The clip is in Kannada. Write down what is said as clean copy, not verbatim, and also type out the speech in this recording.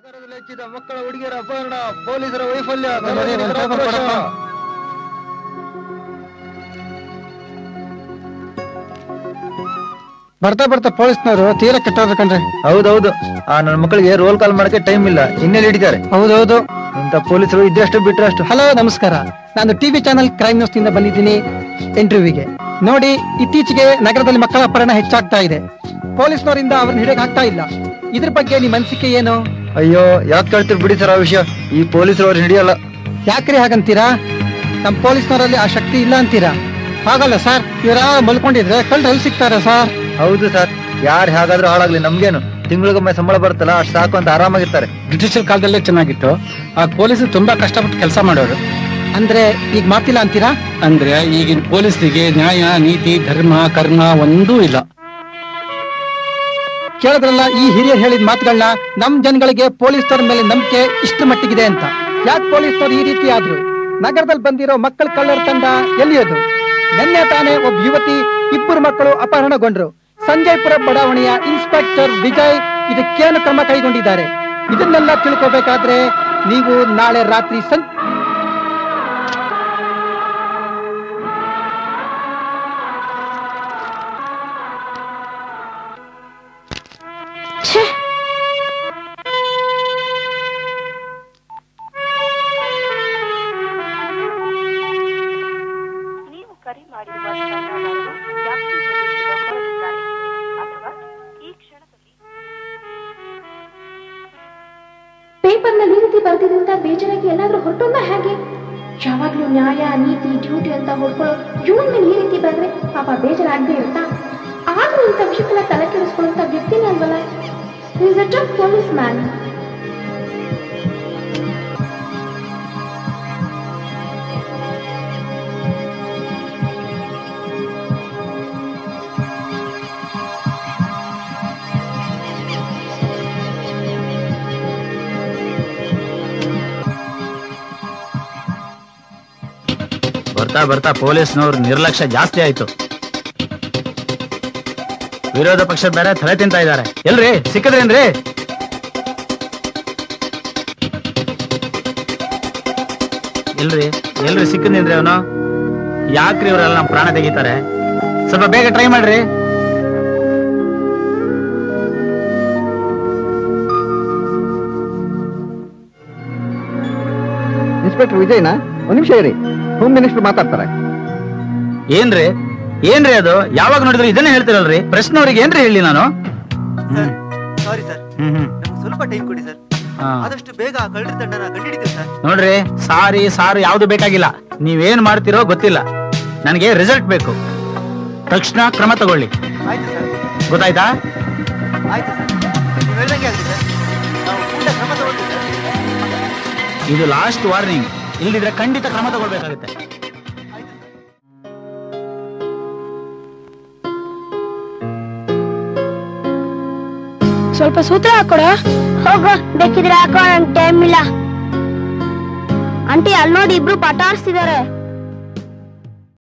ನಗರದಲ್ಲಿ ಹೆಚ್ಚಿದ ಮಕ್ಕಳ ಹುಡುಗಿಯರ ಅಪಹರಣ, ಪೊಲೀಸರ ವೈಫಲ್ಯ. ಬರ್ತಾ ಬರ್ತಾ ಪೊಲೀಸ್ನವರು ತೀರಾ ಕೆಟ್ಟವ್ರು ಕಣ್ರಿ. ಹೌದೌದು, ನನ್ನ ಮಕ್ಕಳಿಗೆ ರೋಲ್ ಕಾಲ್ ಮಾಡಕ್ಕೆ ಟೈಮ್ ಇಲ್ಲ, ಇನ್ನೆಲ್ಲಿ ಹಿಡಿತಾರೆ. ಹೌದೌದು, ಇಂಥ ಪೊಲೀಸರು ಇದ್ದಷ್ಟು ಬಿಟ್ರೆ ಅಷ್ಟು. ಹಲೋ ನಮಸ್ಕಾರ, ನಾನು ಟಿವಿ ಚಾನಲ್ ಕ್ರೈಮ್ ನ್ಯೂಸ್ ನಿಂದ ಬಂದಿದ್ದೀನಿ ಇಂಟರ್ವ್ಯೂಗೆ. ನೋಡಿ, ಇತ್ತೀಚೆಗೆ ನಗರದಲ್ಲಿ ಮಕ್ಕಳ ಅಪಹರಣ ಹೆಚ್ಚಾಗ್ತಾ ಇದೆ. ಪೊಲೀಸ್ನವರಿಂದ ಅವ್ರನ್ನ ಹಿಡಿಯಕ್ ಆಗ್ತಾ ಇಲ್ಲ. ಇದ್ರ ಬಗ್ಗೆ ನಿಮ್ಮ ಅನಿಸಿಕೆ ಏನು? ಅಯ್ಯೋ, ಯಾಕೆ ಕೇಳ್ತೀರಿ ಬಿಡಿ ಸರ್ ಆ ವಿಷಯ. ಈ ಪೊಲೀಸರು ಅವ್ರನ್ನ ಹಿಡಿಯಲ್ಲ. ಯಾಕ್ರಿ ಹಾಗಂತೀರಾ? ನಮ್ಮ ಪೊಲೀಸ್ನವರಲ್ಲಿ ಆ ಶಕ್ತಿ ಇಲ್ಲ ಅಂತೀರಾ? ಹಾಗಲ್ಲ ಸರ್, ಇವರ ಮಲ್ಕೊಂಡಿದ್ರೆ ಕಳ್ಳ ಎಲ್ಲಿ ಸಿಗ್ತಾರೆ ಸರ್? ಹೌದು ಸರ್, ಯಾರು ಹೇಗಾದ್ರೂ ಹಾಳಾಗ್ಲಿ ನಮ್ಗೇನು, ತಿಂಗಳಿಗೊಮ್ಮೆ ಸಂಬಳ ಬರುತ್ತಲ್ಲ ಅಷ್ಟು ಸಾಕು ಅಂತ ಆರಾಮಾಗಿರ್ತಾರೆ. ಬ್ರಿಟಿಷರ್ ಕಾಲದಲ್ಲೇ ಚೆನ್ನಾಗಿತ್ತು. ಆ ಪೊಲೀಸರು ತುಂಬಾ ಕಷ್ಟಪಟ್ಟು ಕೆಲಸ ಮಾಡೋರು. ಅಂದ್ರೆ ಈಗ ಮಾಡ್ತಿಲ್ಲ ಅಂತೀರಾ? ಅಂದ್ರೆ ಈಗಿನ ಪೊಲೀಸರಿಗೆ ನ್ಯಾಯ, ನೀತಿ, ಧರ್ಮ, ಕರ್ಮ ಒಂದೂ ಇಲ್ಲ. ಕೇಳಿದ್ರಲ್ಲ ಈ ಹಿರಿಯರು ಹೇಳಿದ ಮಾತುಗಳನ್ನ. ನಮ್ ಜನಗಳಿಗೆ ಪೊಲೀಸ್ನವ್ರ ಮೇಲೆ ನಂಬಿಕೆ ಇಷ್ಟು ಮಟ್ಟಿಗಿದೆ ಅಂತ. ಯಾಕೆ ಪೊಲೀಸ್ನವ್ರು ಈ ರೀತಿ ಆದ್ರು? ನಗರದಲ್ಲಿ ಬಂದಿರೋ ಮಕ್ಕಳ ಕಳ್ಳರ ತಂಡ ಎಲ್ಲಿಯೋದು? ನಿನ್ನೆ ತಾನೇ ಒಬ್ಬ ಯುವತಿ, ಇಬ್ಬರು ಮಕ್ಕಳು ಅಪಹರಣಗೊಂಡ್ರು. ಸಂಜಯಪುರ ಬಡಾವಣೆಯ ಇನ್ಸ್ಪೆಕ್ಟರ್ ವಿಜಯ್ ಇದಕ್ಕೇನು ಕ್ರಮ ಕೈಗೊಂಡಿದ್ದಾರೆ? ಇದನ್ನೆಲ್ಲ ತಿಳ್ಕೋಬೇಕಾದ್ರೆ ನೀವು ನಾಳೆ ರಾತ್ರಿ ಪೇಪರ್ನಲ್ಲಿ ಈ ರೀತಿ ಬರ್ತಿದ್ದಂತ ಬೇಜಾರಾಗಿ ಎಲ್ಲಾದ್ರೂ ಹೊರಟೋದ ಹೇಗೆ? ಯಾವಾಗ್ಲೂ ನ್ಯಾಯ, ನೀತಿ, ಡ್ಯೂಟಿ ಅಂತ ಹೊಡ್ಕೊಳ್ಳೋ ಇವನ್ ಮೇಲೆ ಈ ರೀತಿ ಬಂದ್ರೆ ಪಾಪ ಬೇಜಾರಾಗದೆ ಇರುತ್ತಾ? ಆದ್ರೂ ಇಂಥ ವಿಷಯಕ್ಕೆಲ್ಲ ತಲೆ ಕೆಡಿಸ್ಕೊಳ್ಳುವಂತ ವ್ಯಕ್ತಿನೇ ಅಲ್ವಲ್ಲ. Is a tough police man. ಬರ್ತಾ ಬರ್ತಾ ಪೊಲೀಸ್ನವ್ರ ನಿರ್ಲಕ್ಷ್ಯ ಜಾಸ್ತಿ ಆಯ್ತು. ವಿರೋಧ ಪಕ್ಷ ಬೇರೆ ತಲೆ ತಿಂತಾ ಇದ್ದಾರೆ. ಎಲ್ರಿ ಸಿಕ್ಕದ್ರೇನ್ರಿ? ಎಲ್ರಿ ಸಿಕ್ಕದೇನ್ರಿ ಅವನು? ಯಾಕ್ರಿ ಇವರೆಲ್ಲ ನಮ್ಮ ಪ್ರಾಣ ತೆಗಿತಾರೆ? ಸ್ವಲ್ಪ ಬೇಗ ಟ್ರೈ ಮಾಡ್ರಿ. ಇನ್ಸ್ಪೆಕ್ಟರ್ ವಿಜಯ್ನ ಒಂದ್ ನಿಮಿಷ ಇರಿ, ಹೋಮ್ ಮಿನಿಸ್ಟರ್ ಮಾತಾಡ್ತಾರೆ. ಏನ್ರಿ ಅದು? ಯಾವಾಗ ನೋಡಿದ್ರು ಇದನ್ನೇ ಹೇಳ್ತಿರಲ್ರಿ? ಪ್ರಶ್ನವ್ರಿಗೆ ಏನ್ರಿ ಹೇಳಿ ನಾನು? ಸಾರಿ ಸರ್, ಸ್ವಲ್ಪ ಟೈಮ್ ಕೊಡಿ ಸರ್. ಆದಷ್ಟು ಬೇಗ ಕಳ್ಳರ ತಂಡನ ಕಂಡುಹಿಡಿತೀವಿ ಸರ್. ನೋಡ್ರಿ, ಸಾರು ಯಾವ್ದು ಬೇಕಾಗಿಲ್ಲ. ನೀವೇನ್ ಮಾಡ್ತಿರೋ ಗೊತ್ತಿಲ್ಲ, ನನಗೆ ರಿಸಲ್ಟ್ ಬೇಕು. ತಕ್ಷಣ ಕ್ರಮ ತಗೊಳ್ಳಿ. ಆಯ್ತು ಸರ್. ಗೊತ್ತಾಯ್ತಾ? ಆಯ್ತು ಸರ್, ನೀವು ಹೇಳ್ದಂಗೆ ಆಗ್ಲಿ ಸರ್. ನಾವು ಕೂಡ ಕ್ರಮ ತಗೊಳ್ತೀವಿ ಸರ್. ಇದು ಲಾಸ್ಟ್ ವಾರ್ನಿಂಗ್. ಇಲ್ದಿದ್ರೆ ಖಂಡಿತ ಕ್ರಮ ತಗೊಳ್ಬೇಕಾಗುತ್ತೆ. ಸ್ವಲ್ಪ ಸೂತ್ರ ಹಾಕೊಡ. ಹೋಗೋ, ಬೇಕಿದ್ರೆ ಹಾಕೋ, ನನ್ ಟೈಮ್ ಇಲ್ಲ. ಆಂಟಿ ಅಲ್ಲಿ ನೋಡಿ, ಇಬ್ರು ಪಾಠ ಆಡ್ಸ್ತಿದಾರೆ.